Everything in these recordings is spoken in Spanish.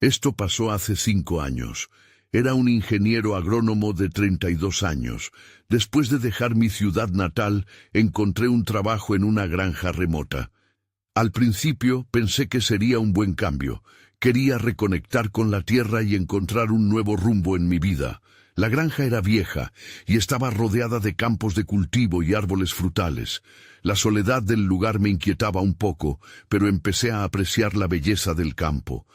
Esto pasó hace 5 años. Era un ingeniero agrónomo de 32 años. Después de dejar mi ciudad natal, encontré un trabajo en una granja remota. Al principio pensé que sería un buen cambio. Quería reconectar con la tierra y encontrar un nuevo rumbo en mi vida. La granja era vieja y estaba rodeada de campos de cultivo y árboles frutales. La soledad del lugar me inquietaba un poco, pero empecé a apreciar la belleza del campo.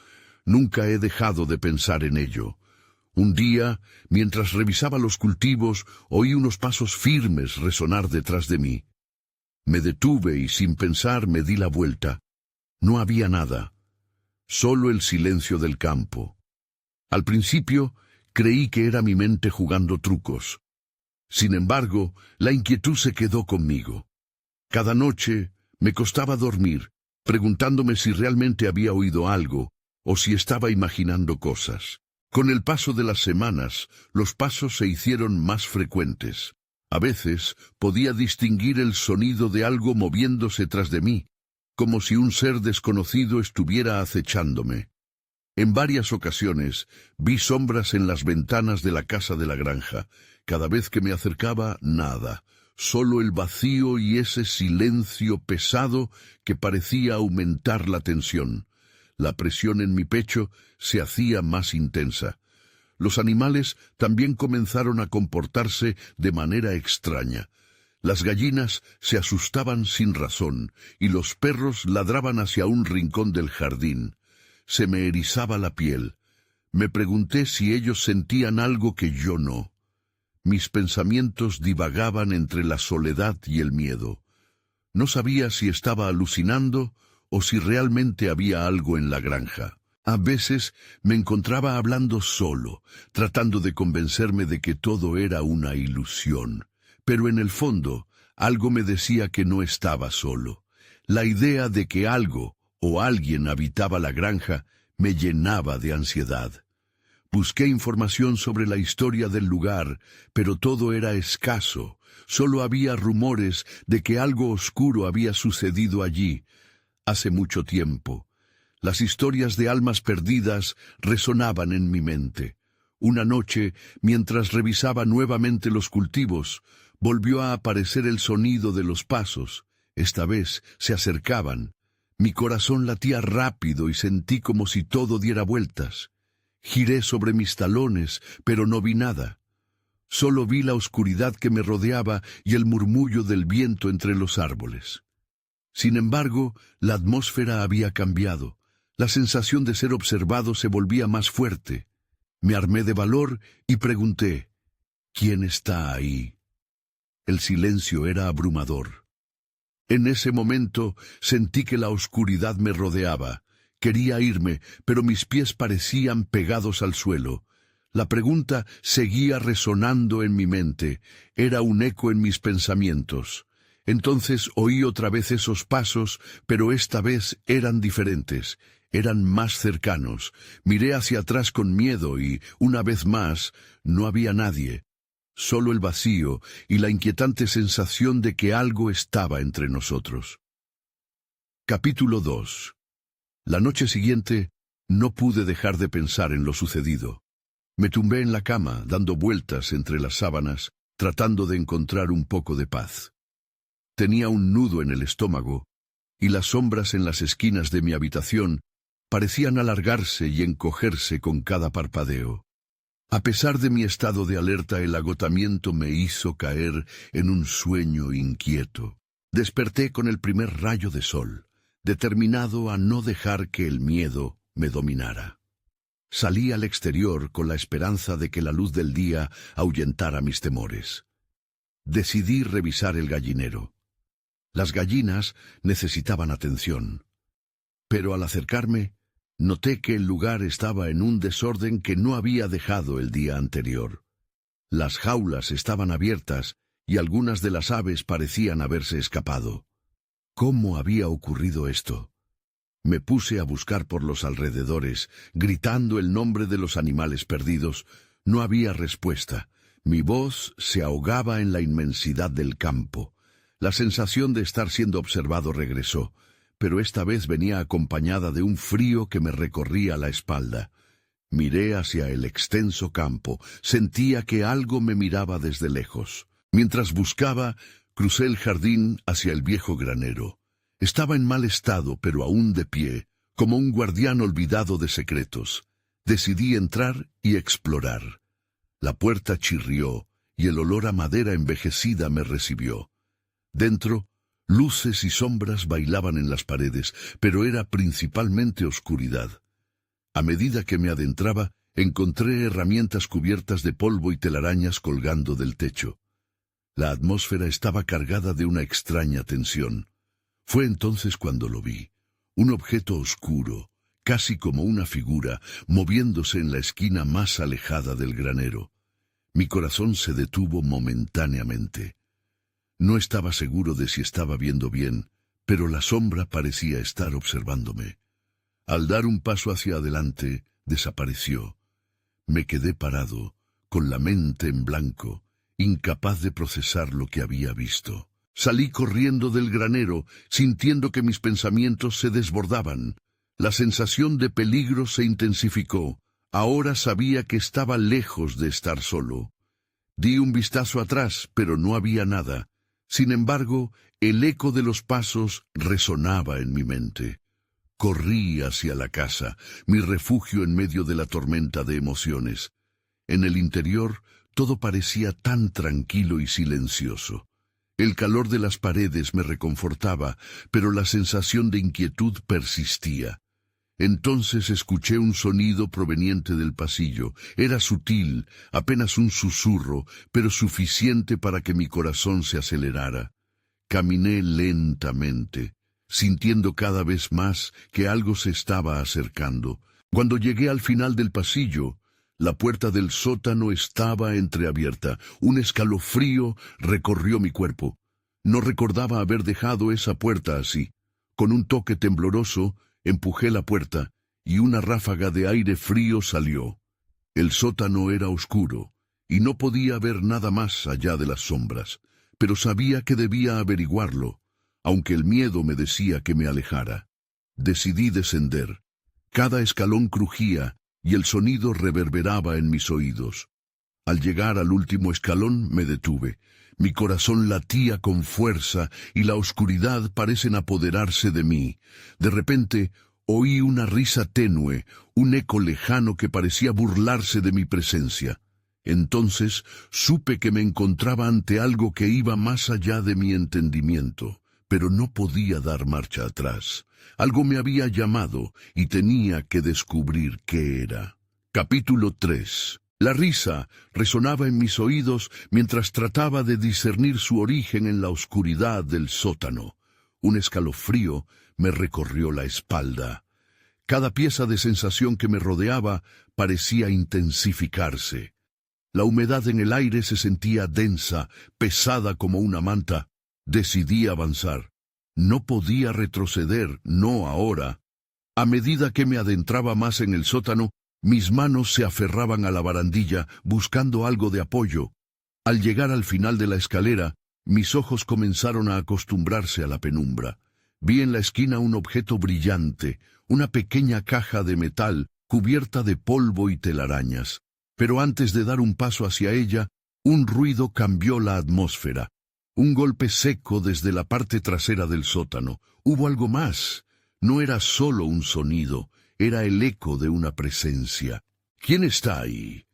Nunca he dejado de pensar en ello. Un día, mientras revisaba los cultivos, oí unos pasos firmes resonar detrás de mí. Me detuve y sin pensar me di la vuelta. No había nada, solo el silencio del campo. Al principio, creí que era mi mente jugando trucos. Sin embargo, la inquietud se quedó conmigo. Cada noche me costaba dormir, preguntándome si realmente había oído algo o si estaba imaginando cosas. Con el paso de las semanas, los pasos se hicieron más frecuentes. A veces podía distinguir el sonido de algo moviéndose tras de mí, como si un ser desconocido estuviera acechándome. En varias ocasiones vi sombras en las ventanas de la casa de la granja. Cada vez que me acercaba, nada, solo el vacío y ese silencio pesado que parecía aumentar la tensión. La presión en mi pecho se hacía más intensa. Los animales también comenzaron a comportarse de manera extraña. Las gallinas se asustaban sin razón y los perros ladraban hacia un rincón del jardín. Se me erizaba la piel. Me pregunté si ellos sentían algo que yo no. Mis pensamientos divagaban entre la soledad y el miedo. No sabía si estaba alucinando o si realmente había algo en la granja. A veces me encontraba hablando solo, tratando de convencerme de que todo era una ilusión. Pero en el fondo, algo me decía que no estaba solo. La idea de que algo o alguien habitaba la granja me llenaba de ansiedad. Busqué información sobre la historia del lugar, pero todo era escaso. Solo había rumores de que algo oscuro había sucedido allí, hace mucho tiempo. Las historias de almas perdidas resonaban en mi mente. Una noche, mientras revisaba nuevamente los cultivos, volvió a aparecer el sonido de los pasos. Esta vez se acercaban. Mi corazón latía rápido y sentí como si todo diera vueltas. Giré sobre mis talones, pero no vi nada. Solo vi la oscuridad que me rodeaba y el murmullo del viento entre los árboles. Sin embargo, la atmósfera había cambiado. La sensación de ser observado se volvía más fuerte. Me armé de valor y pregunté, ¿quién está ahí? El silencio era abrumador. En ese momento sentí que la oscuridad me rodeaba. Quería irme, pero mis pies parecían pegados al suelo. La pregunta seguía resonando en mi mente. Era un eco en mis pensamientos. Entonces oí otra vez esos pasos, pero esta vez eran diferentes. Eran más cercanos. Miré hacia atrás con miedo y, una vez más, no había nadie. Solo el vacío y la inquietante sensación de que algo estaba entre nosotros. Capítulo 2. La noche siguiente, no pude dejar de pensar en lo sucedido. Me tumbé en la cama, dando vueltas entre las sábanas, tratando de encontrar un poco de paz. Tenía un nudo en el estómago, y las sombras en las esquinas de mi habitación parecían alargarse y encogerse con cada parpadeo. A pesar de mi estado de alerta, el agotamiento me hizo caer en un sueño inquieto. Desperté con el primer rayo de sol, determinado a no dejar que el miedo me dominara. Salí al exterior con la esperanza de que la luz del día ahuyentara mis temores. Decidí revisar el gallinero. Las gallinas necesitaban atención. Pero al acercarme, noté que el lugar estaba en un desorden que no había dejado el día anterior. Las jaulas estaban abiertas y algunas de las aves parecían haberse escapado. ¿Cómo había ocurrido esto? Me puse a buscar por los alrededores, gritando el nombre de los animales perdidos. No había respuesta. Mi voz se ahogaba en la inmensidad del campo. La sensación de estar siendo observado regresó. pero esta vez venía acompañada de un frío que me recorría la espalda. Miré hacia el extenso campo, sentía que algo me miraba desde lejos. Mientras buscaba, crucé el jardín hacia el viejo granero. Estaba en mal estado, pero aún de pie, como un guardián olvidado de secretos. Decidí entrar y explorar. La puerta chirrió, y el olor a madera envejecida me recibió. Dentro, luces y sombras bailaban en las paredes, pero era principalmente oscuridad. A medida que me adentraba, encontré herramientas cubiertas de polvo y telarañas colgando del techo. La atmósfera estaba cargada de una extraña tensión. Fue entonces cuando lo vi. Un objeto oscuro, casi como una figura, moviéndose en la esquina más alejada del granero. Mi corazón se detuvo momentáneamente. No estaba seguro de si estaba viendo bien, pero la sombra parecía estar observándome. Al dar un paso hacia adelante, desapareció. Me quedé parado, con la mente en blanco, incapaz de procesar lo que había visto. Salí corriendo del granero, sintiendo que mis pensamientos se desbordaban. La sensación de peligro se intensificó. Ahora sabía que estaba lejos de estar solo. Di un vistazo atrás, pero no había nada. Sin embargo, el eco de los pasos resonaba en mi mente. Corrí hacia la casa, mi refugio en medio de la tormenta de emociones. En el interior, todo parecía tan tranquilo y silencioso. El calor de las paredes me reconfortaba, pero la sensación de inquietud persistía. Entonces escuché un sonido proveniente del pasillo. Era sutil, apenas un susurro, pero suficiente para que mi corazón se acelerara. Caminé lentamente, sintiendo cada vez más que algo se estaba acercando. Cuando llegué al final del pasillo, la puerta del sótano estaba entreabierta. Un escalofrío recorrió mi cuerpo. No recordaba haber dejado esa puerta así. Con un toque tembloroso, empujé la puerta, y una ráfaga de aire frío salió. El sótano era oscuro, y no podía ver nada más allá de las sombras, pero sabía que debía averiguarlo, aunque el miedo me decía que me alejara. Decidí descender. Cada escalón crujía, y el sonido reverberaba en mis oídos. Al llegar al último escalón me detuve. Mi corazón latía con fuerza y la oscuridad parecen apoderarse de mí. De repente oí una risa tenue, un eco lejano que parecía burlarse de mi presencia. Entonces supe que me encontraba ante algo que iba más allá de mi entendimiento, pero no podía dar marcha atrás. Algo me había llamado y tenía que descubrir qué era. Capítulo 3. La risa resonaba en mis oídos mientras trataba de discernir su origen en la oscuridad del sótano. Un escalofrío me recorrió la espalda. Cada pieza de sensación que me rodeaba parecía intensificarse. La humedad en el aire se sentía densa, pesada como una manta. Decidí avanzar. No podía retroceder, no ahora. A medida que me adentraba más en el sótano, mis manos se aferraban a la barandilla, buscando algo de apoyo. Al llegar al final de la escalera, mis ojos comenzaron a acostumbrarse a la penumbra. Vi en la esquina un objeto brillante, una pequeña caja de metal cubierta de polvo y telarañas. Pero antes de dar un paso hacia ella, un ruido cambió la atmósfera. Un golpe seco desde la parte trasera del sótano. Hubo algo más. No era solo un sonido, era el eco de una presencia. ¿Quién está ahí?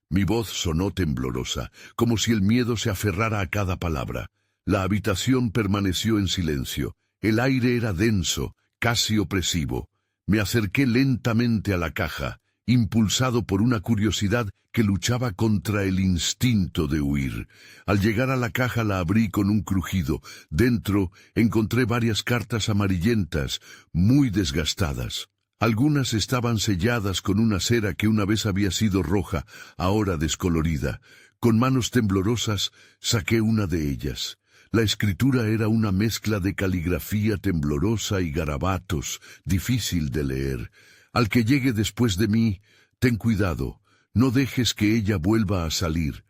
Mi voz sonó temblorosa, como si el miedo se aferrara a cada palabra. La habitación permaneció en silencio. El aire era denso, casi opresivo. Me acerqué lentamente a la caja, impulsado por una curiosidad que luchaba contra el instinto de huir. Al llegar a la caja la abrí con un crujido. Dentro encontré varias cartas amarillentas, muy desgastadas. Algunas estaban selladas con una cera que una vez había sido roja, ahora descolorida. Con manos temblorosas saqué una de ellas. La escritura era una mezcla de caligrafía temblorosa y garabatos, difícil de leer. Al que llegue después de mí, ten cuidado, no dejes que ella vuelva a salir.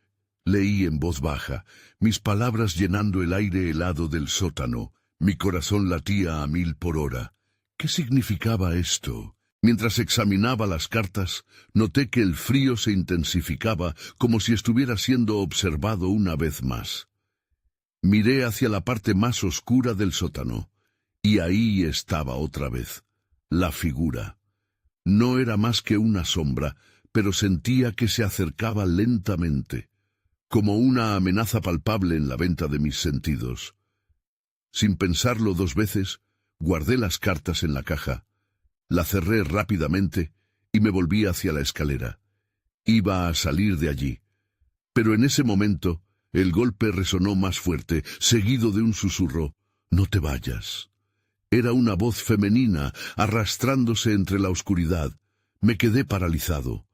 Leí en voz baja, mis palabras llenando el aire helado del sótano. Mi corazón latía a 1000 por hora. ¿Qué significaba esto? Mientras examinaba las cartas, noté que el frío se intensificaba como si estuviera siendo observado una vez más. Miré hacia la parte más oscura del sótano, y ahí estaba otra vez, la figura. No era más que una sombra, pero sentía que se acercaba lentamente, como una amenaza palpable en la venta de mis sentidos. Sin pensarlo 2 veces, guardé las cartas en la caja, la cerré rápidamente y me volví hacia la escalera. Iba a salir de allí, pero en ese momento el golpe resonó más fuerte, seguido de un susurro: «No te vayas». Era una voz femenina, arrastrándose entre la oscuridad. Me quedé paralizado.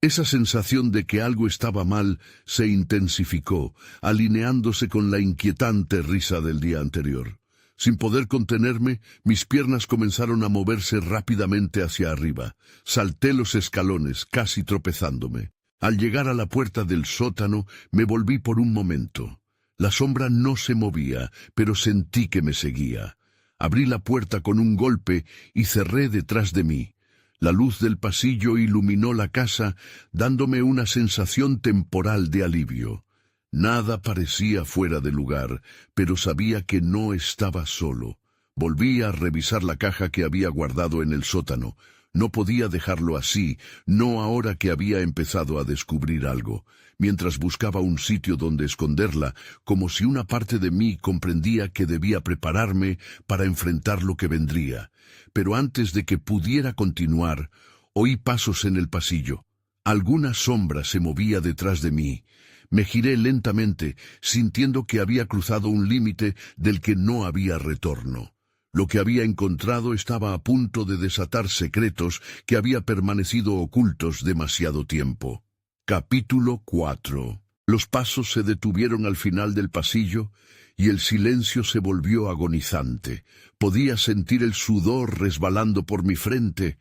Esa sensación de que algo estaba mal se intensificó, alineándose con la inquietante risa del día anterior. Sin poder contenerme, mis piernas comenzaron a moverse rápidamente hacia arriba. Salté los escalones, casi tropezándome. Al llegar a la puerta del sótano, me volví por un momento. La sombra no se movía, pero sentí que me seguía. Abrí la puerta con un golpe y cerré detrás de mí. La luz del pasillo iluminó la casa, dándome una sensación temporal de alivio. Nada parecía fuera de lugar, pero sabía que no estaba solo. Volví a revisar la caja que había guardado en el sótano. No podía dejarlo así, no ahora que había empezado a descubrir algo. Mientras buscaba un sitio donde esconderla, como si una parte de mí comprendía que debía prepararme para enfrentar lo que vendría. Pero antes de que pudiera continuar, oí pasos en el pasillo. Alguna sombra se movía detrás de mí. Me giré lentamente, sintiendo que había cruzado un límite del que no había retorno. Lo que había encontrado estaba a punto de desatar secretos que había permanecido ocultos demasiado tiempo. Capítulo 4. Los pasos se detuvieron al final del pasillo y el silencio se volvió agonizante. Podía sentir el sudor resbalando por mi frente.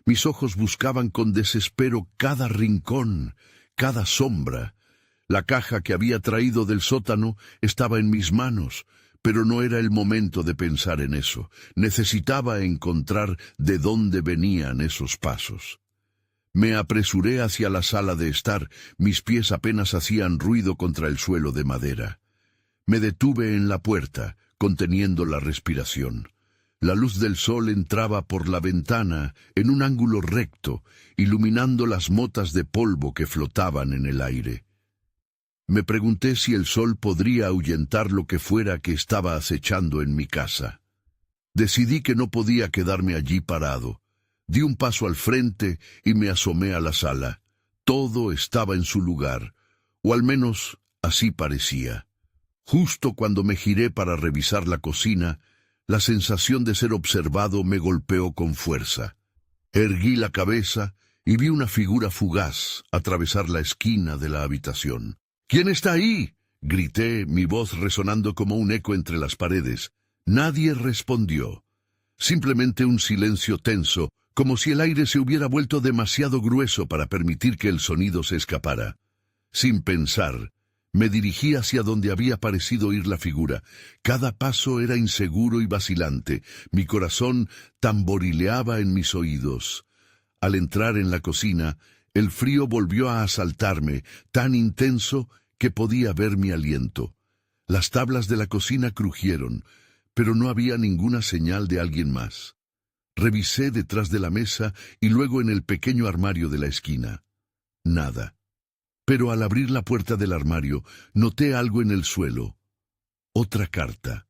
Mis ojos buscaban con desespero cada rincón, cada sombra. La caja que había traído del sótano estaba en mis manos, pero no era el momento de pensar en eso. Necesitaba encontrar de dónde venían esos pasos. Me apresuré hacia la sala de estar. Mis pies apenas hacían ruido contra el suelo de madera. Me detuve en la puerta, conteniendo la respiración. La luz del sol entraba por la ventana en un ángulo recto, iluminando las motas de polvo que flotaban en el aire. Me pregunté si el sol podría ahuyentar lo que fuera que estaba acechando en mi casa. Decidí que no podía quedarme allí parado. Di un paso al frente y me asomé a la sala. Todo estaba en su lugar, o al menos así parecía. Justo cuando me giré para revisar la cocina, la sensación de ser observado me golpeó con fuerza. Erguí la cabeza y vi una figura fugaz atravesar la esquina de la habitación. «¿Quién está ahí?», grité, mi voz resonando como un eco entre las paredes. Nadie respondió. Simplemente un silencio tenso, como si el aire se hubiera vuelto demasiado grueso para permitir que el sonido se escapara. Sin pensar, me dirigí hacia donde había parecido ir la figura. Cada paso era inseguro y vacilante. Mi corazón tamborileaba en mis oídos. Al entrar en la cocina, el frío volvió a asaltarme, tan intenso que podía ver mi aliento. Las tablas de la cocina crujieron, pero no había ninguna señal de alguien más. Revisé detrás de la mesa y luego en el pequeño armario de la esquina. Nada. Pero al abrir la puerta del armario, noté algo en el suelo. Otra carta.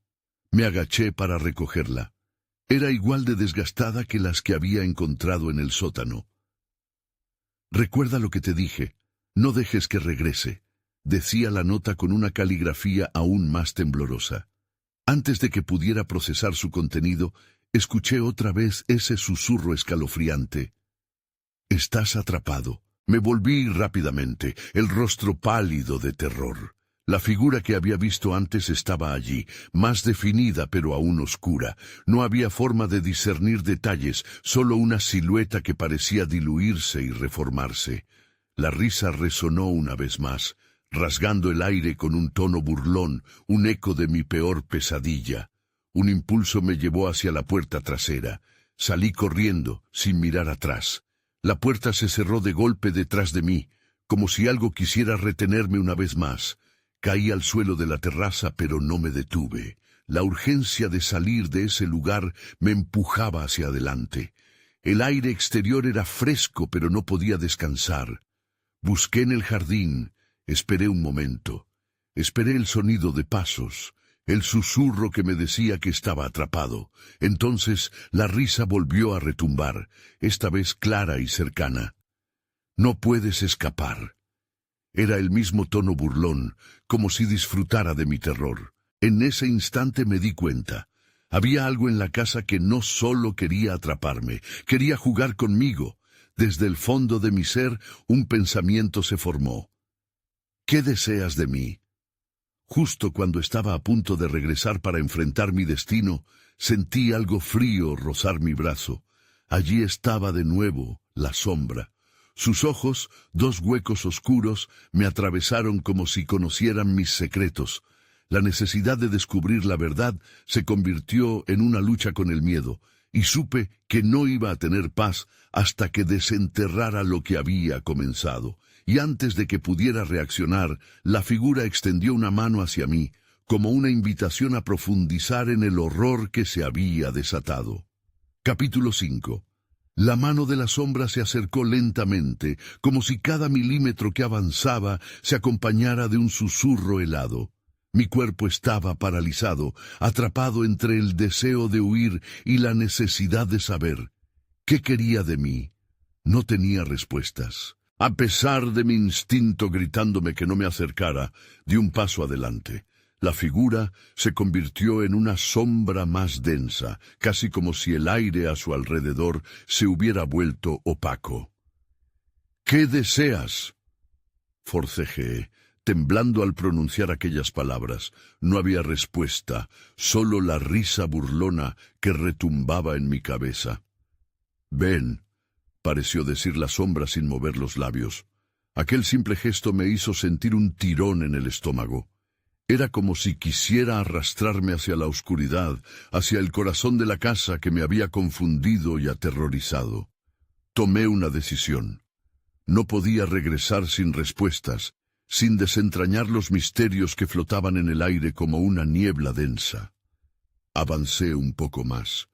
Me agaché para recogerla. Era igual de desgastada que las que había encontrado en el sótano. «Recuerda lo que te dije. No dejes que regrese», decía la nota con una caligrafía aún más temblorosa. Antes de que pudiera procesar su contenido, escuché otra vez ese susurro escalofriante. «Estás atrapado». Me volví rápidamente, el rostro pálido de terror. La figura que había visto antes estaba allí, más definida pero aún oscura. No había forma de discernir detalles, solo una silueta que parecía diluirse y reformarse. La risa resonó una vez más, rasgando el aire con un tono burlón, un eco de mi peor pesadilla. Un impulso me llevó hacia la puerta trasera. Salí corriendo, sin mirar atrás. La puerta se cerró de golpe detrás de mí, como si algo quisiera retenerme una vez más. Caí al suelo de la terraza, pero no me detuve. La urgencia de salir de ese lugar me empujaba hacia adelante. El aire exterior era fresco, pero no podía descansar. Busqué en el jardín, esperé un momento. Esperé el sonido de pasos, el susurro que me decía que estaba atrapado. Entonces la risa volvió a retumbar, esta vez clara y cercana. No puedes escapar. Era el mismo tono burlón, como si disfrutara de mi terror. En ese instante me di cuenta. Había algo en la casa que no solo quería atraparme, quería jugar conmigo. Desde el fondo de mi ser, un pensamiento se formó. ¿Qué deseas de mí? Justo cuando estaba a punto de regresar para enfrentar mi destino, sentí algo frío rozar mi brazo. Allí estaba de nuevo la sombra. Sus ojos, dos huecos oscuros, me atravesaron como si conocieran mis secretos. La necesidad de descubrir la verdad se convirtió en una lucha con el miedo, y supe que no iba a tener paz hasta que desenterrara lo que había comenzado. Y antes de que pudiera reaccionar, la figura extendió una mano hacia mí, como una invitación a profundizar en el horror que se había desatado. Capítulo 5. La mano de la sombra se acercó lentamente, como si cada milímetro que avanzaba se acompañara de un susurro helado. Mi cuerpo estaba paralizado, atrapado entre el deseo de huir y la necesidad de saber. ¿Qué quería de mí? No tenía respuestas. A pesar de mi instinto gritándome que no me acercara, di un paso adelante. La figura se convirtió en una sombra más densa, casi como si el aire a su alrededor se hubiera vuelto opaco. ¿Qué deseas? Forcejeé, temblando al pronunciar aquellas palabras. No había respuesta, solo la risa burlona que retumbaba en mi cabeza. «Ven», pareció decir la sombra sin mover los labios. Aquel simple gesto me hizo sentir un tirón en el estómago. Era como si quisiera arrastrarme hacia la oscuridad, hacia el corazón de la casa que me había confundido y aterrorizado. Tomé una decisión. No podía regresar sin respuestas, sin desentrañar los misterios que flotaban en el aire como una niebla densa. Avancé un poco más.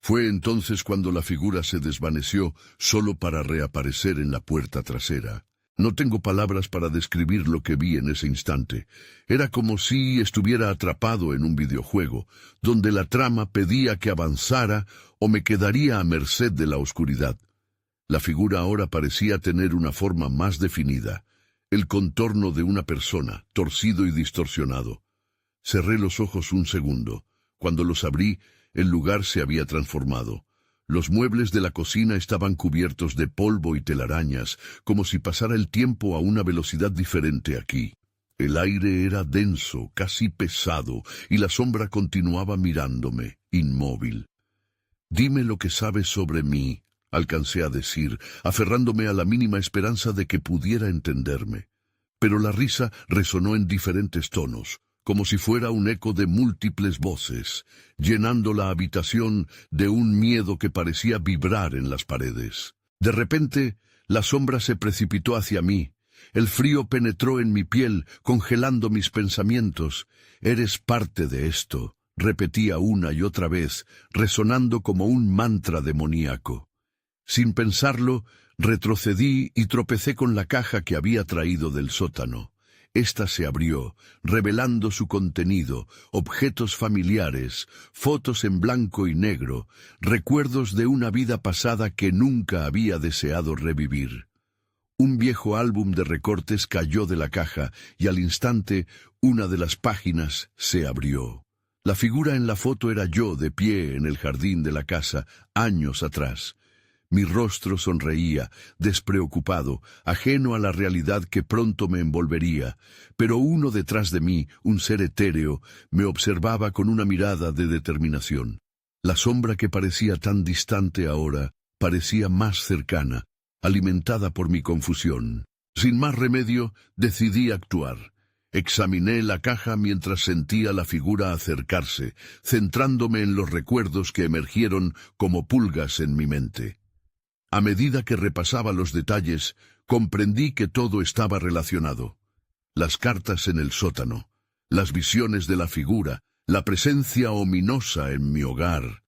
Fue entonces cuando la figura se desvaneció, solo para reaparecer en la puerta trasera. No tengo palabras para describir lo que vi en ese instante. Era como si estuviera atrapado en un videojuego, donde la trama pedía que avanzara o me quedaría a merced de la oscuridad. La figura ahora parecía tener una forma más definida, el contorno de una persona, torcido y distorsionado. Cerré los ojos un segundo. Cuando los abrí, el lugar se había transformado. Los muebles de la cocina estaban cubiertos de polvo y telarañas, como si pasara el tiempo a una velocidad diferente aquí. El aire era denso, casi pesado, y la sombra continuaba mirándome, inmóvil. «Dime lo que sabes sobre mí», alcancé a decir, aferrándome a la mínima esperanza de que pudiera entenderme. Pero la risa resonó en diferentes tonos, como si fuera un eco de múltiples voces, llenando la habitación de un miedo que parecía vibrar en las paredes. De repente, la sombra se precipitó hacia mí. El frío penetró en mi piel, congelando mis pensamientos. «Eres parte de esto», repetía una y otra vez, resonando como un mantra demoníaco. Sin pensarlo, retrocedí y tropecé con la caja que había traído del sótano. Esta se abrió, revelando su contenido, objetos familiares, fotos en blanco y negro, recuerdos de una vida pasada que nunca había deseado revivir. Un viejo álbum de recortes cayó de la caja y al instante una de las páginas se abrió. La figura en la foto era yo de pie en el jardín de la casa, años atrás. Mi rostro sonreía, despreocupado, ajeno a la realidad que pronto me envolvería, pero uno detrás de mí, un ser etéreo, me observaba con una mirada de determinación. La sombra que parecía tan distante ahora, parecía más cercana, alimentada por mi confusión. Sin más remedio, decidí actuar. Examiné la caja mientras sentía la figura acercarse, centrándome en los recuerdos que emergieron como pulgas en mi mente. A medida que repasaba los detalles, comprendí que todo estaba relacionado. Las cartas en el sótano, las visiones de la figura, la presencia ominosa en mi hogar.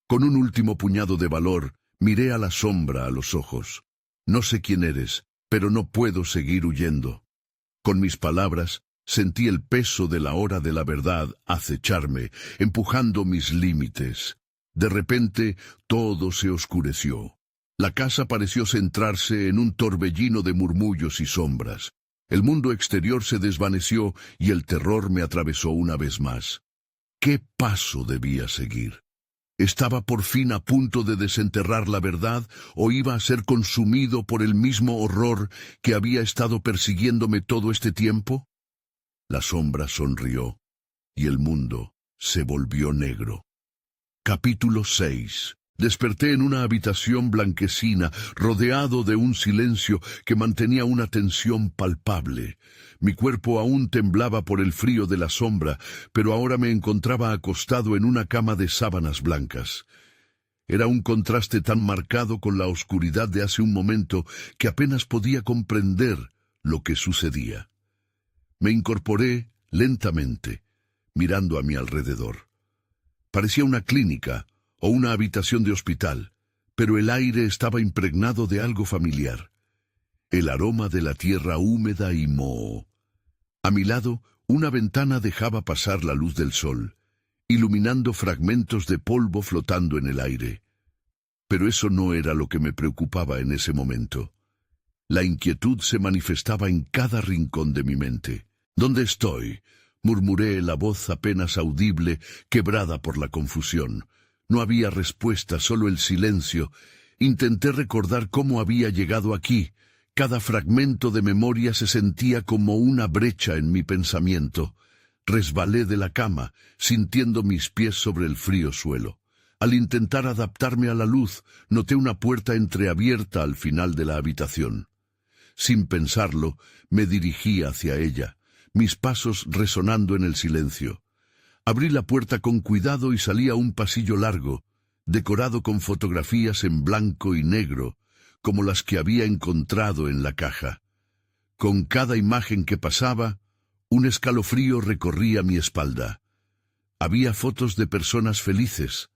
Con un último puñado de valor, miré a la sombra a los ojos. No sé quién eres, pero no puedo seguir huyendo. Con mis palabras, sentí el peso de la hora de la verdad acecharme, empujando mis límites. De repente, todo se oscureció. La casa pareció centrarse en un torbellino de murmullos y sombras. El mundo exterior se desvaneció y el terror me atravesó una vez más. ¿Qué paso debía seguir? ¿Estaba por fin a punto de desenterrar la verdad o iba a ser consumido por el mismo horror que había estado persiguiéndome todo este tiempo? La sombra sonrió y el mundo se volvió negro. Capítulo 6. Desperté en una habitación blanquecina, rodeado de un silencio que mantenía una tensión palpable. Mi cuerpo aún temblaba por el frío de la sombra, pero ahora me encontraba acostado en una cama de sábanas blancas. Era un contraste tan marcado con la oscuridad de hace un momento que apenas podía comprender lo que sucedía. Me incorporé lentamente, mirando a mi alrededor. Parecía una clínica o una habitación de hospital, pero el aire estaba impregnado de algo familiar. El aroma de la tierra húmeda y moho. A mi lado, una ventana dejaba pasar la luz del sol, iluminando fragmentos de polvo flotando en el aire. Pero eso no era lo que me preocupaba en ese momento. La inquietud se manifestaba en cada rincón de mi mente. ¿Dónde estoy?, murmuré, la voz apenas audible, quebrada por la confusión. No había respuesta, solo el silencio. Intenté recordar cómo había llegado aquí. Cada fragmento de memoria se sentía como una brecha en mi pensamiento. Resbalé de la cama, sintiendo mis pies sobre el frío suelo. Al intentar adaptarme a la luz, noté una puerta entreabierta al final de la habitación. Sin pensarlo, me dirigí hacia ella, mis pasos resonando en el silencio. Abrí la puerta con cuidado y salí a un pasillo largo, decorado con fotografías en blanco y negro, como las que había encontrado en la caja. Con cada imagen que pasaba, un escalofrío recorría mi espalda. Había fotos de personas felices,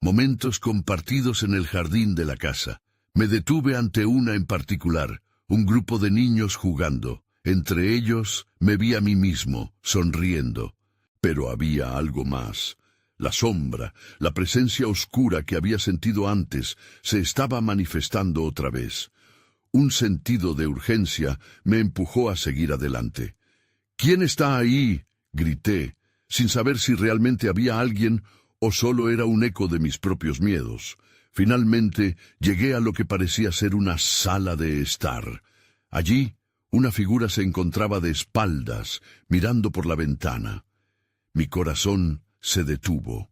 momentos compartidos en el jardín de la casa. Me detuve ante una en particular, un grupo de niños jugando. Entre ellos me vi a mí mismo, sonriendo. Pero había algo más. La sombra, la presencia oscura que había sentido antes, se estaba manifestando otra vez. Un sentido de urgencia me empujó a seguir adelante. «¿Quién está ahí?», grité, sin saber si realmente había alguien o solo era un eco de mis propios miedos. Finalmente llegué a lo que parecía ser una sala de estar. Allí, una figura se encontraba de espaldas, mirando por la ventana. Mi corazón se detuvo.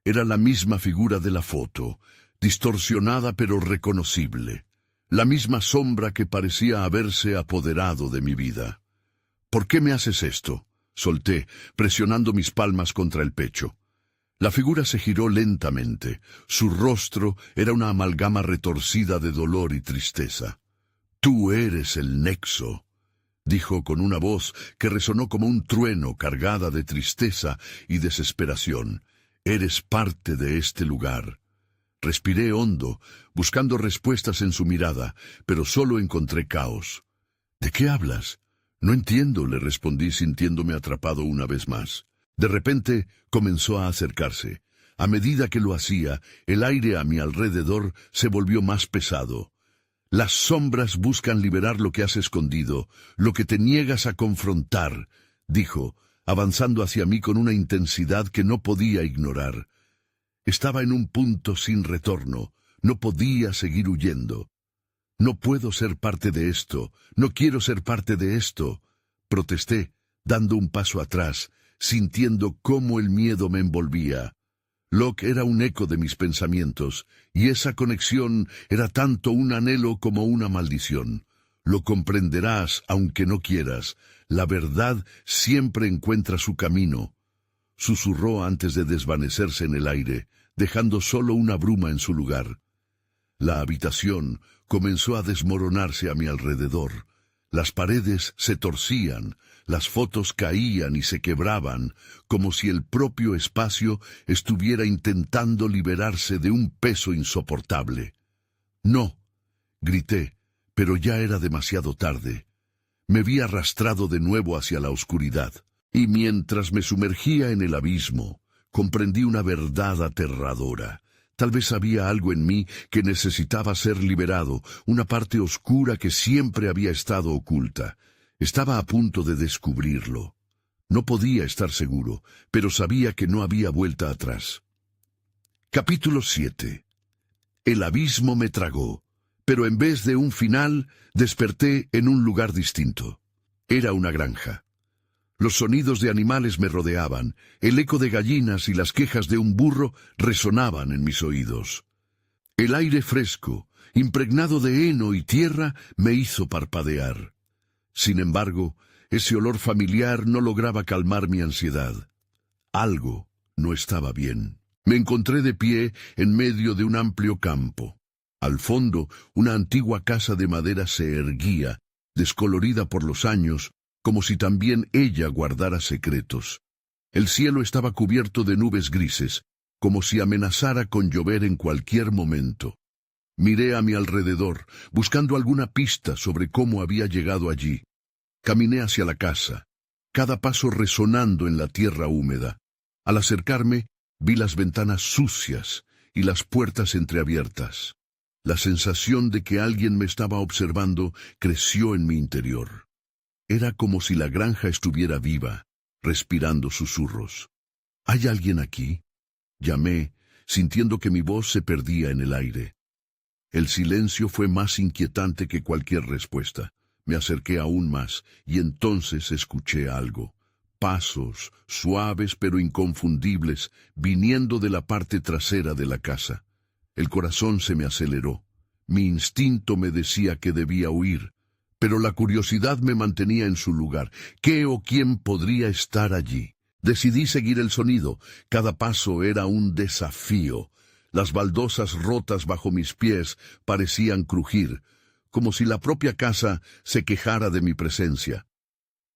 Era la misma figura de la foto, distorsionada pero reconocible. La misma sombra que parecía haberse apoderado de mi vida. «¿Por qué me haces esto?», solté, presionando mis palmas contra el pecho. La figura se giró lentamente. Su rostro era una amalgama retorcida de dolor y tristeza. «Tú eres el nexo», dijo con una voz que resonó como un trueno, cargada de tristeza y desesperación. «Eres parte de este lugar». Respiré hondo, buscando respuestas en su mirada, pero solo encontré caos. «¿De qué hablas?». «No entiendo», le respondí, sintiéndome atrapado una vez más. De repente comenzó a acercarse. A medida que lo hacía, el aire a mi alrededor se volvió más pesado. «Las sombras buscan liberar lo que has escondido, lo que te niegas a confrontar», dijo, avanzando hacia mí con una intensidad que no podía ignorar. Estaba en un punto sin retorno, no podía seguir huyendo. «No puedo ser parte de esto, no quiero ser parte de esto», protesté, dando un paso atrás, sintiendo cómo el miedo me envolvía. Locke era un eco de mis pensamientos, y esa conexión era tanto un anhelo como una maldición. Lo comprenderás aunque no quieras. La verdad siempre encuentra su camino, susurró antes de desvanecerse en el aire, dejando solo una bruma en su lugar. La habitación comenzó a desmoronarse a mi alrededor. Las paredes se torcían, las fotos caían y se quebraban, como si el propio espacio estuviera intentando liberarse de un peso insoportable. «No», grité, pero ya era demasiado tarde. Me vi arrastrado de nuevo hacia la oscuridad, y mientras me sumergía en el abismo, comprendí una verdad aterradora. Tal vez había algo en mí que necesitaba ser liberado, una parte oscura que siempre había estado oculta. Estaba a punto de descubrirlo. No podía estar seguro, pero sabía que no había vuelta atrás. Capítulo 7. El abismo me tragó, pero en vez de un final, desperté en un lugar distinto. Era una granja. Los sonidos de animales me rodeaban, el eco de gallinas y las quejas de un burro resonaban en mis oídos. El aire fresco, impregnado de heno y tierra, me hizo parpadear. Sin embargo, ese olor familiar no lograba calmar mi ansiedad. Algo no estaba bien. Me encontré de pie en medio de un amplio campo. Al fondo, una antigua casa de madera se erguía, descolorida por los años, como si también ella guardara secretos. El cielo estaba cubierto de nubes grises, como si amenazara con llover en cualquier momento. Miré a mi alrededor, buscando alguna pista sobre cómo había llegado allí. Caminé hacia la casa, cada paso resonando en la tierra húmeda. Al acercarme, vi las ventanas sucias y las puertas entreabiertas. La sensación de que alguien me estaba observando creció en mi interior. Era como si la granja estuviera viva, respirando susurros. ¿Hay alguien aquí?, llamé, sintiendo que mi voz se perdía en el aire. El silencio fue más inquietante que cualquier respuesta. Me acerqué aún más, y entonces escuché algo. Pasos, suaves pero inconfundibles, viniendo de la parte trasera de la casa. El corazón se me aceleró. Mi instinto me decía que debía huir, pero la curiosidad me mantenía en su lugar. ¿Qué o quién podría estar allí? Decidí seguir el sonido. Cada paso era un desafío. Las baldosas rotas bajo mis pies parecían crujir, como si la propia casa se quejara de mi presencia.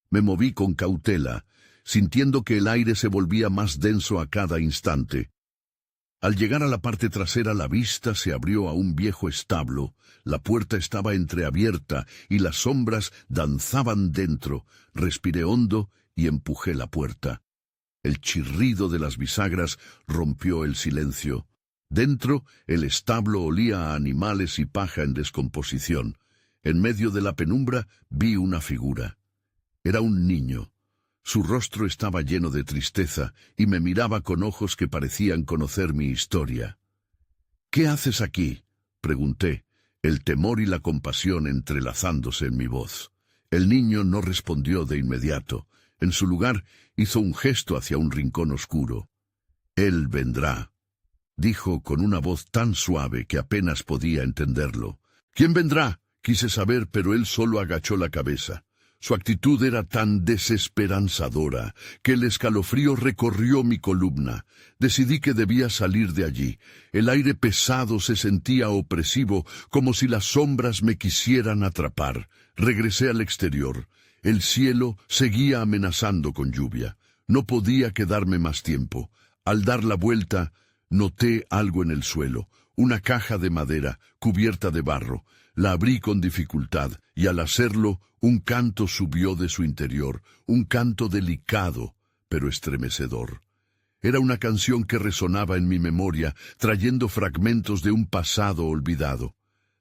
Me moví con cautela, sintiendo que el aire se volvía más denso a cada instante. Al llegar a la parte trasera, la vista se abrió a un viejo establo. La puerta estaba entreabierta y las sombras danzaban dentro. Respiré hondo y empujé la puerta. El chirrido de las bisagras rompió el silencio. Dentro, el establo olía a animales y paja en descomposición. En medio de la penumbra vi una figura. Era un niño. Su rostro estaba lleno de tristeza y me miraba con ojos que parecían conocer mi historia. «¿Qué haces aquí?», pregunté, el temor y la compasión entrelazándose en mi voz. El niño no respondió de inmediato. En su lugar, hizo un gesto hacia un rincón oscuro. «Él vendrá», dijo con una voz tan suave que apenas podía entenderlo. «¿Quién vendrá?», quise saber, pero él solo agachó la cabeza. Su actitud era tan desesperanzadora que el escalofrío recorrió mi columna. Decidí que debía salir de allí. El aire pesado se sentía opresivo, como si las sombras me quisieran atrapar. Regresé al exterior. El cielo seguía amenazando con lluvia. No podía quedarme más tiempo. Al dar la vuelta, noté algo en el suelo, una caja de madera cubierta de barro. La abrí con dificultad, y al hacerlo, un canto subió de su interior, un canto delicado, pero estremecedor. Era una canción que resonaba en mi memoria, trayendo fragmentos de un pasado olvidado.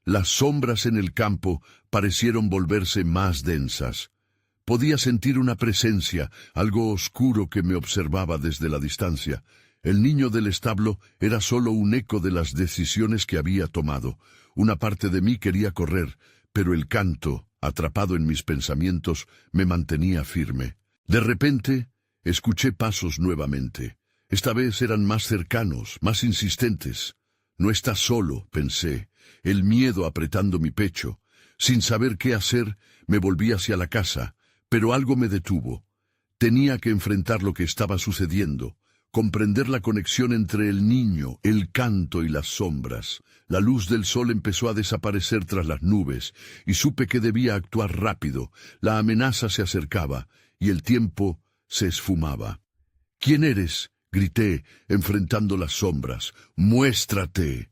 Las sombras en el campo parecieron volverse más densas. Podía sentir una presencia, algo oscuro que me observaba desde la distancia. El niño del establo era solo un eco de las decisiones que había tomado. Una parte de mí quería correr, pero el canto, atrapado en mis pensamientos, me mantenía firme. De repente, escuché pasos nuevamente. Esta vez eran más cercanos, más insistentes. No estás solo, pensé, el miedo apretando mi pecho. Sin saber qué hacer, me volví hacia la casa, pero algo me detuvo. Tenía que enfrentar lo que estaba sucediendo, comprender la conexión entre el niño, el canto y las sombras. La luz del sol empezó a desaparecer tras las nubes, y supe que debía actuar rápido. La amenaza se acercaba, y el tiempo se esfumaba. «¿Quién eres?», grité, enfrentando las sombras. «¡Muéstrate!».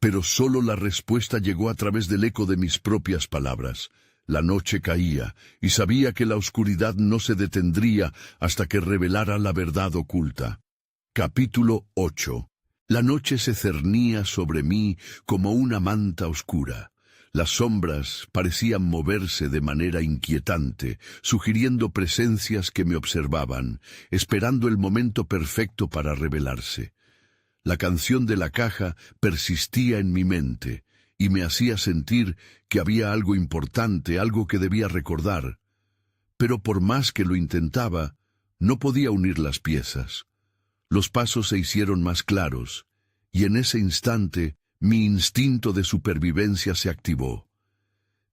Pero solo la respuesta llegó a través del eco de mis propias palabras. La noche caía, y sabía que la oscuridad no se detendría hasta que revelara la verdad oculta. Capítulo 8. La noche se cernía sobre mí como una manta oscura. Las sombras parecían moverse de manera inquietante, sugiriendo presencias que me observaban, esperando el momento perfecto para revelarse. La canción de la caja persistía en mi mente, y me hacía sentir que había algo importante, algo que debía recordar. Pero por más que lo intentaba, no podía unir las piezas. Los pasos se hicieron más claros, y en ese instante mi instinto de supervivencia se activó.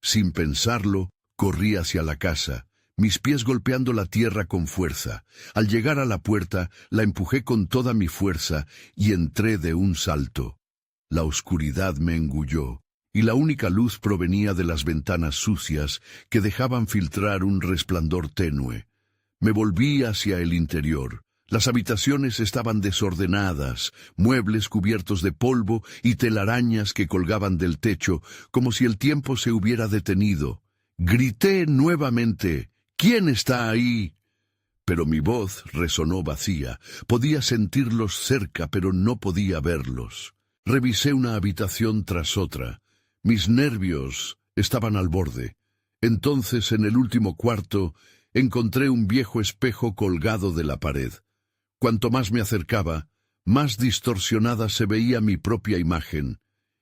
Sin pensarlo, corrí hacia la casa, mis pies golpeando la tierra con fuerza. Al llegar a la puerta, la empujé con toda mi fuerza y entré de un salto. La oscuridad me engulló, y la única luz provenía de las ventanas sucias que dejaban filtrar un resplandor tenue. Me volví hacia el interior. Las habitaciones estaban desordenadas, muebles cubiertos de polvo y telarañas que colgaban del techo, como si el tiempo se hubiera detenido. Grité nuevamente: «¿Quién está ahí?». Pero mi voz resonó vacía. Podía sentirlos cerca, pero no podía verlos. Revisé una habitación tras otra. Mis nervios estaban al borde. Entonces, en el último cuarto, encontré un viejo espejo colgado de la pared. Cuanto más me acercaba, más distorsionada se veía mi propia imagen.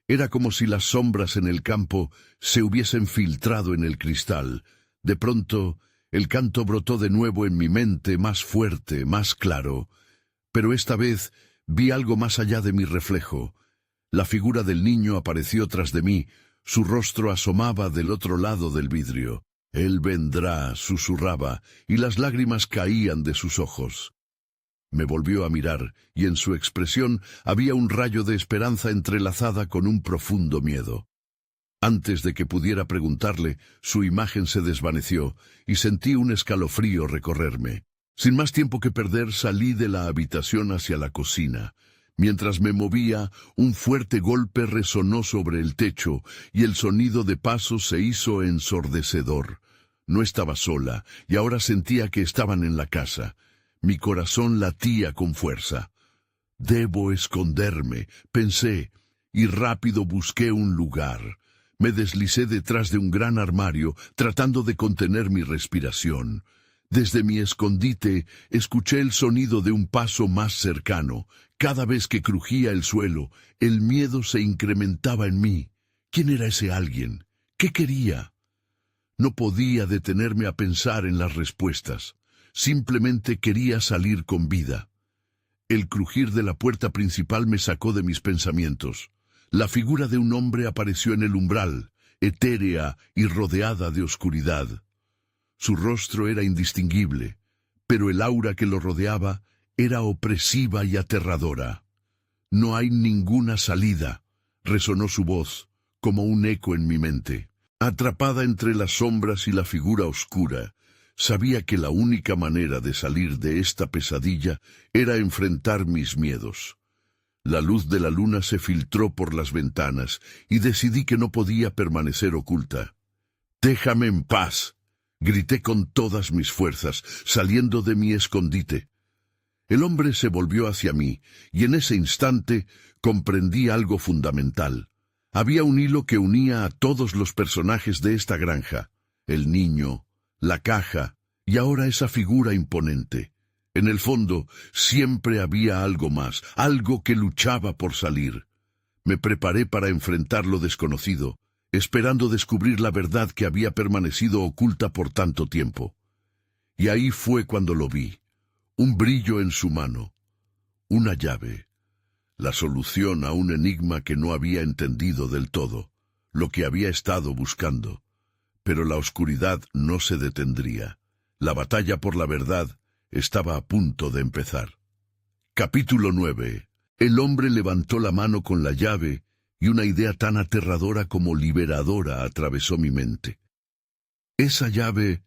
Era como si las sombras en el campo se hubiesen filtrado en el cristal. De pronto, el canto brotó de nuevo en mi mente, más fuerte, más claro. Pero esta vez vi algo más allá de mi reflejo. La figura del niño apareció tras de mí. Su rostro asomaba del otro lado del vidrio. «Él vendrá», susurraba, y las lágrimas caían de sus ojos. Me volvió a mirar, y en su expresión había un rayo de esperanza entrelazada con un profundo miedo. Antes de que pudiera preguntarle, su imagen se desvaneció, y sentí un escalofrío recorrerme. Sin más tiempo que perder, salí de la habitación hacia la cocina. Mientras me movía, un fuerte golpe resonó sobre el techo, y el sonido de pasos se hizo ensordecedor. No estaba sola, y ahora sentía que estaban en la casa. Mi corazón latía con fuerza. «Debo esconderme», pensé, y rápido busqué un lugar. Me deslicé detrás de un gran armario, tratando de contener mi respiración. Desde mi escondite, escuché el sonido de un paso más cercano. Cada vez que crujía el suelo, el miedo se incrementaba en mí. ¿Quién era ese alguien? ¿Qué quería? No podía detenerme a pensar en las respuestas. Simplemente quería salir con vida. El crujir de la puerta principal me sacó de mis pensamientos. La figura de un hombre apareció en el umbral, etérea y rodeada de oscuridad. Su rostro era indistinguible, pero el aura que lo rodeaba era opresiva y aterradora. «No hay ninguna salida», resonó su voz, como un eco en mi mente. Atrapada entre las sombras y la figura oscura, sabía que la única manera de salir de esta pesadilla era enfrentar mis miedos. La luz de la luna se filtró por las ventanas y decidí que no podía permanecer oculta. «Déjame en paz», grité con todas mis fuerzas, saliendo de mi escondite. El hombre se volvió hacia mí, y en ese instante comprendí algo fundamental. Había un hilo que unía a todos los personajes de esta granja: el niño, la caja, y ahora esa figura imponente. En el fondo, siempre había algo más, algo que luchaba por salir. Me preparé para enfrentar lo desconocido, esperando descubrir la verdad que había permanecido oculta por tanto tiempo. Y ahí fue cuando lo vi. Un brillo en su mano. Una llave. La solución a un enigma que no había entendido del todo. Lo que había estado buscando. Pero la oscuridad no se detendría. La batalla por la verdad estaba a punto de empezar. Capítulo 9. El hombre levantó la mano con la llave y una idea tan aterradora como liberadora atravesó mi mente. ¿Esa llave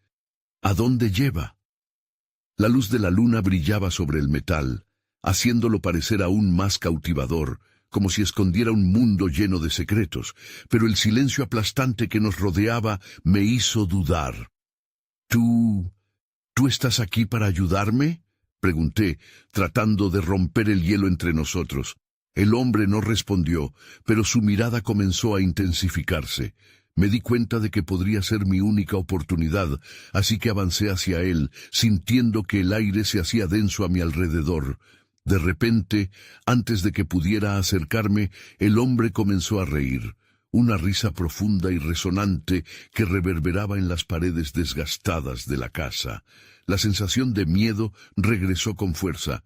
a dónde lleva? La luz de la luna brillaba sobre el metal, haciéndolo parecer aún más cautivador, como si escondiera un mundo lleno de secretos, pero el silencio aplastante que nos rodeaba me hizo dudar. ¿Tú estás aquí para ayudarme?, pregunté, tratando de romper el hielo entre nosotros. El hombre no respondió, pero su mirada comenzó a intensificarse. Me di cuenta de que podría ser mi única oportunidad, así que avancé hacia él, sintiendo que el aire se hacía denso a mi alrededor. De repente, antes de que pudiera acercarme, el hombre comenzó a reír, una risa profunda y resonante que reverberaba en las paredes desgastadas de la casa. La sensación de miedo regresó con fuerza.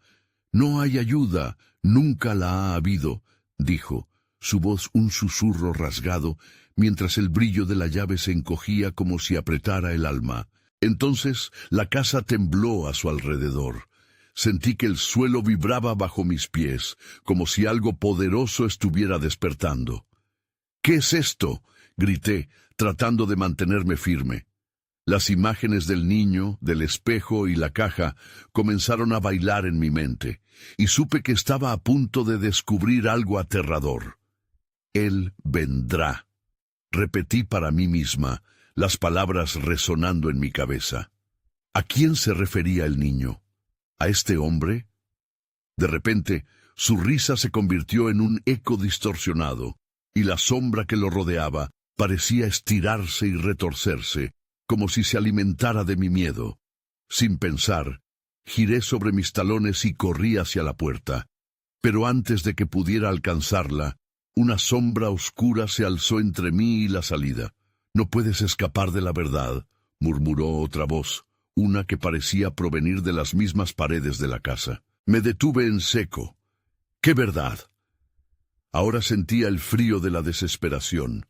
«No hay ayuda, nunca la ha habido», dijo, su voz un susurro rasgado, mientras el brillo de la llave se encogía como si apretara el alma. Entonces la casa tembló a su alrededor. Sentí que el suelo vibraba bajo mis pies, como si algo poderoso estuviera despertando. «¿Qué es esto?», grité, tratando de mantenerme firme. Las imágenes del niño, del espejo y la caja comenzaron a bailar en mi mente, y supe que estaba a punto de descubrir algo aterrador. «Él vendrá», repetí para mí misma, las palabras resonando en mi cabeza. ¿A quién se refería el niño? ¿A este hombre? De repente, su risa se convirtió en un eco distorsionado, y la sombra que lo rodeaba parecía estirarse y retorcerse, como si se alimentara de mi miedo. Sin pensar, giré sobre mis talones y corrí hacia la puerta. Pero antes de que pudiera alcanzarla, una sombra oscura se alzó entre mí y la salida. «No puedes escapar de la verdad», murmuró otra voz, una que parecía provenir de las mismas paredes de la casa. Me detuve en seco. «¿Qué verdad?». Ahora sentía el frío de la desesperación.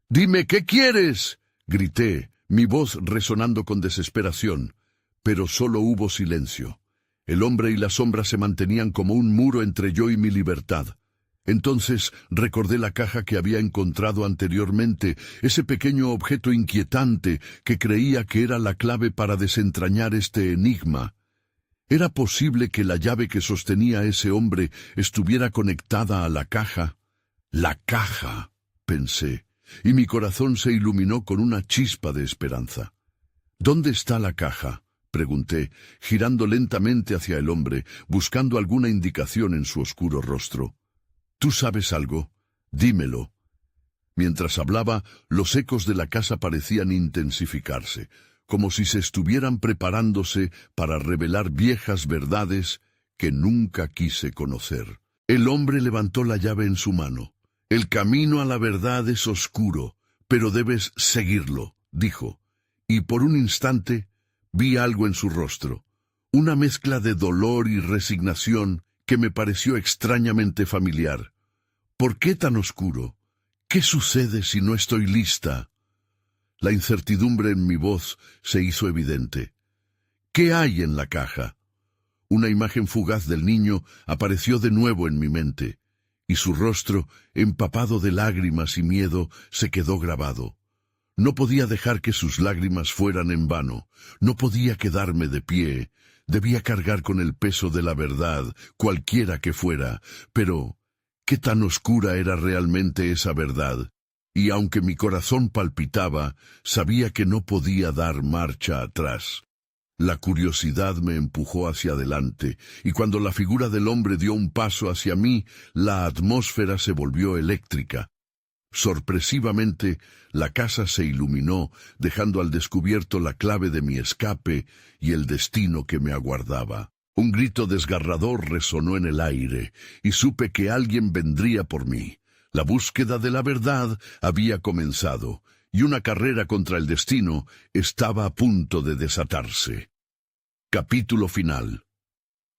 «Dime, ¿qué quieres?», grité, mi voz resonando con desesperación. Pero solo hubo silencio. El hombre y la sombra se mantenían como un muro entre yo y mi libertad. Entonces recordé la caja que había encontrado anteriormente, ese pequeño objeto inquietante que creía que era la clave para desentrañar este enigma. ¿Era posible que la llave que sostenía a ese hombre estuviera conectada a la caja? «La caja», pensé, y mi corazón se iluminó con una chispa de esperanza. «¿Dónde está la caja?», pregunté, girando lentamente hacia el hombre, buscando alguna indicación en su oscuro rostro. «¿Tú sabes algo? Dímelo». Mientras hablaba, los ecos de la casa parecían intensificarse, como si se estuvieran preparándose para revelar viejas verdades que nunca quise conocer. El hombre levantó la llave en su mano. «El camino a la verdad es oscuro, pero debes seguirlo», dijo, y por un instante vi algo en su rostro, una mezcla de dolor y resignación que me pareció extrañamente familiar. «¿Por qué tan oscuro? ¿Qué sucede si no estoy lista?». La incertidumbre en mi voz se hizo evidente. «¿Qué hay en la caja?». Una imagen fugaz del niño apareció de nuevo en mi mente, y su rostro, empapado de lágrimas y miedo, se quedó grabado. No podía dejar que sus lágrimas fueran en vano, no podía quedarme de pie, debía cargar con el peso de la verdad, cualquiera que fuera, pero ¿qué tan oscura era realmente esa verdad? Y aunque mi corazón palpitaba, sabía que no podía dar marcha atrás. La curiosidad me empujó hacia adelante, y cuando la figura del hombre dio un paso hacia mí, la atmósfera se volvió eléctrica. Sorpresivamente, la casa se iluminó, dejando al descubierto la clave de mi escape y el destino que me aguardaba. Un grito desgarrador resonó en el aire, y supe que alguien vendría por mí. La búsqueda de la verdad había comenzado, y una carrera contra el destino estaba a punto de desatarse. Capítulo final.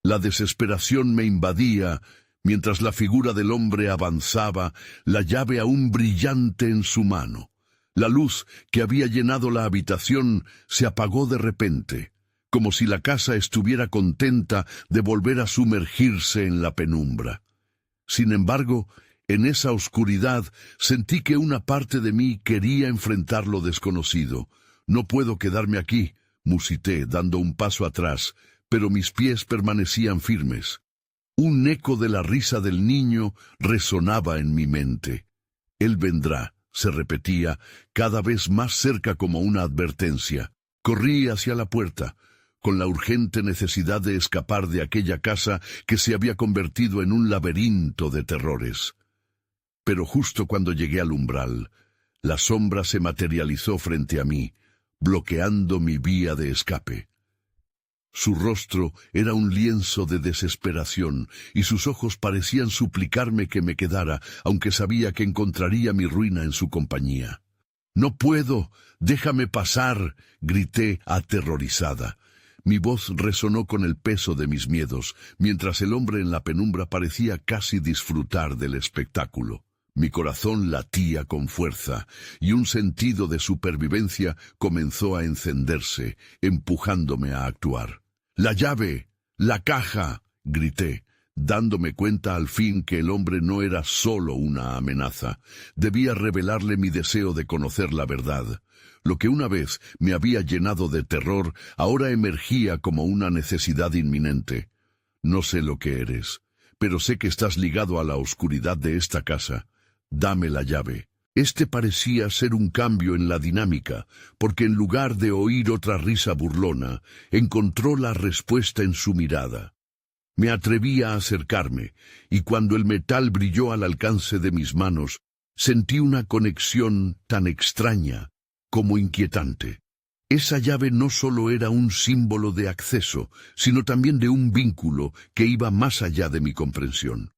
La desesperación me invadía mientras la figura del hombre avanzaba, la llave aún brillante en su mano. La luz que había llenado la habitación se apagó de repente, como si la casa estuviera contenta de volver a sumergirse en la penumbra. Sin embargo, en esa oscuridad sentí que una parte de mí quería enfrentar lo desconocido. «No puedo quedarme aquí», musité, dando un paso atrás, pero mis pies permanecían firmes. Un eco de la risa del niño resonaba en mi mente. «Él vendrá», se repetía, cada vez más cerca como una advertencia. Corrí hacia la puerta, con la urgente necesidad de escapar de aquella casa que se había convertido en un laberinto de terrores. Pero justo cuando llegué al umbral, la sombra se materializó frente a mí, bloqueando mi vía de escape. Su rostro era un lienzo de desesperación, y sus ojos parecían suplicarme que me quedara, aunque sabía que encontraría mi ruina en su compañía. «No puedo, déjame pasar», grité aterrorizada. Mi voz resonó con el peso de mis miedos, mientras el hombre en la penumbra parecía casi disfrutar del espectáculo. Mi corazón latía con fuerza, y un sentido de supervivencia comenzó a encenderse, empujándome a actuar. «¡La llave! ¡La caja!», grité, dándome cuenta al fin que el hombre no era solo una amenaza. Debía revelarle mi deseo de conocer la verdad. Lo que una vez me había llenado de terror, ahora emergía como una necesidad inminente. «No sé lo que eres, pero sé que estás ligado a la oscuridad de esta casa. Dame la llave». Este parecía ser un cambio en la dinámica, porque en lugar de oír otra risa burlona, encontró la respuesta en su mirada. Me atreví a acercarme, y cuando el metal brilló al alcance de mis manos, sentí una conexión tan extraña como inquietante. Esa llave no solo era un símbolo de acceso, sino también de un vínculo que iba más allá de mi comprensión.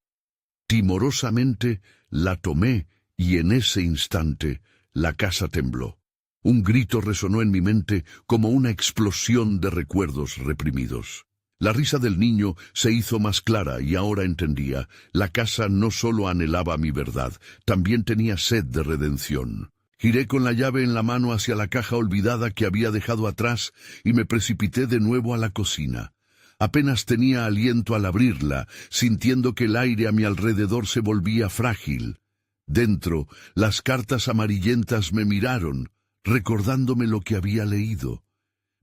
Timorosamente la tomé, y en ese instante la casa tembló. Un grito resonó en mi mente como una explosión de recuerdos reprimidos. La risa del niño se hizo más clara y ahora entendía. La casa no solo anhelaba mi verdad, también tenía sed de redención. Giré con la llave en la mano hacia la caja olvidada que había dejado atrás y me precipité de nuevo a la cocina. Apenas tenía aliento al abrirla, sintiendo que el aire a mi alrededor se volvía frágil. Dentro, las cartas amarillentas me miraron, recordándome lo que había leído.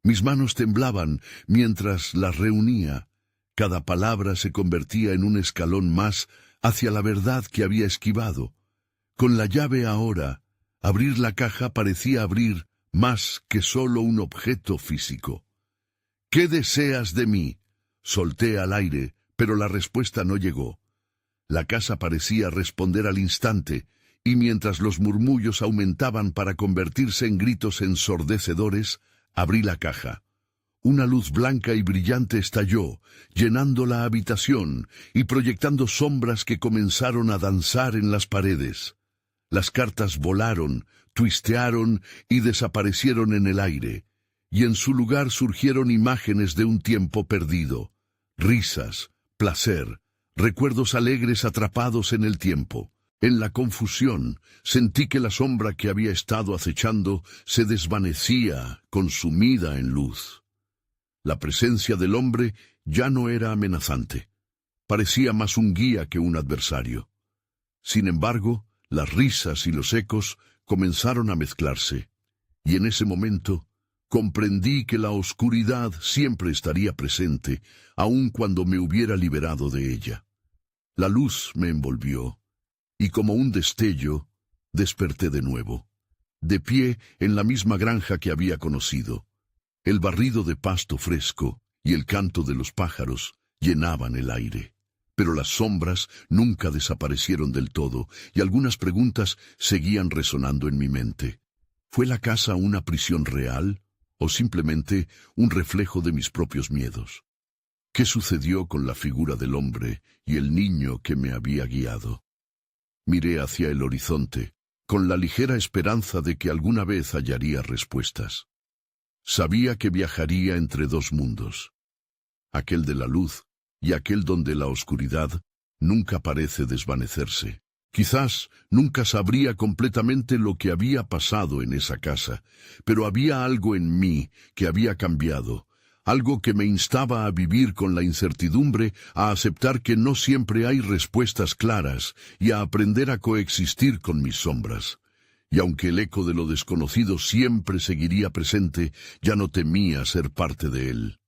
Mis manos temblaban mientras las reunía. Cada palabra se convertía en un escalón más hacia la verdad que había esquivado. Con la llave ahora, abrir la caja parecía abrir más que solo un objeto físico. «¿Qué deseas de mí?», solté al aire, pero la respuesta no llegó. La casa parecía responder al instante, y mientras los murmullos aumentaban para convertirse en gritos ensordecedores, abrí la caja. Una luz blanca y brillante estalló, llenando la habitación y proyectando sombras que comenzaron a danzar en las paredes. Las cartas volaron, twistearon y desaparecieron en el aire, y en su lugar surgieron imágenes de un tiempo perdido, risas, placer, recuerdos alegres atrapados en el tiempo. En la confusión, sentí que la sombra que había estado acechando se desvanecía, consumida en luz. La presencia del hombre ya no era amenazante. Parecía más un guía que un adversario. Sin embargo, las risas y los ecos comenzaron a mezclarse, y en ese momento comprendí que la oscuridad siempre estaría presente, aun cuando me hubiera liberado de ella. La luz me envolvió, y como un destello, desperté de nuevo, de pie en la misma granja que había conocido. El barrido de pasto fresco y el canto de los pájaros llenaban el aire. Pero las sombras nunca desaparecieron del todo, y algunas preguntas seguían resonando en mi mente. ¿Fue la casa una prisión real, o simplemente un reflejo de mis propios miedos? ¿Qué sucedió con la figura del hombre y el niño que me había guiado? Miré hacia el horizonte, con la ligera esperanza de que alguna vez hallaría respuestas. Sabía que viajaría entre dos mundos, aquel de la luz y aquel donde la oscuridad nunca parece desvanecerse. Quizás nunca sabría completamente lo que había pasado en esa casa, pero había algo en mí que había cambiado, algo que me instaba a vivir con la incertidumbre, a aceptar que no siempre hay respuestas claras y a aprender a coexistir con mis sombras. Y aunque el eco de lo desconocido siempre seguiría presente, ya no temía ser parte de él.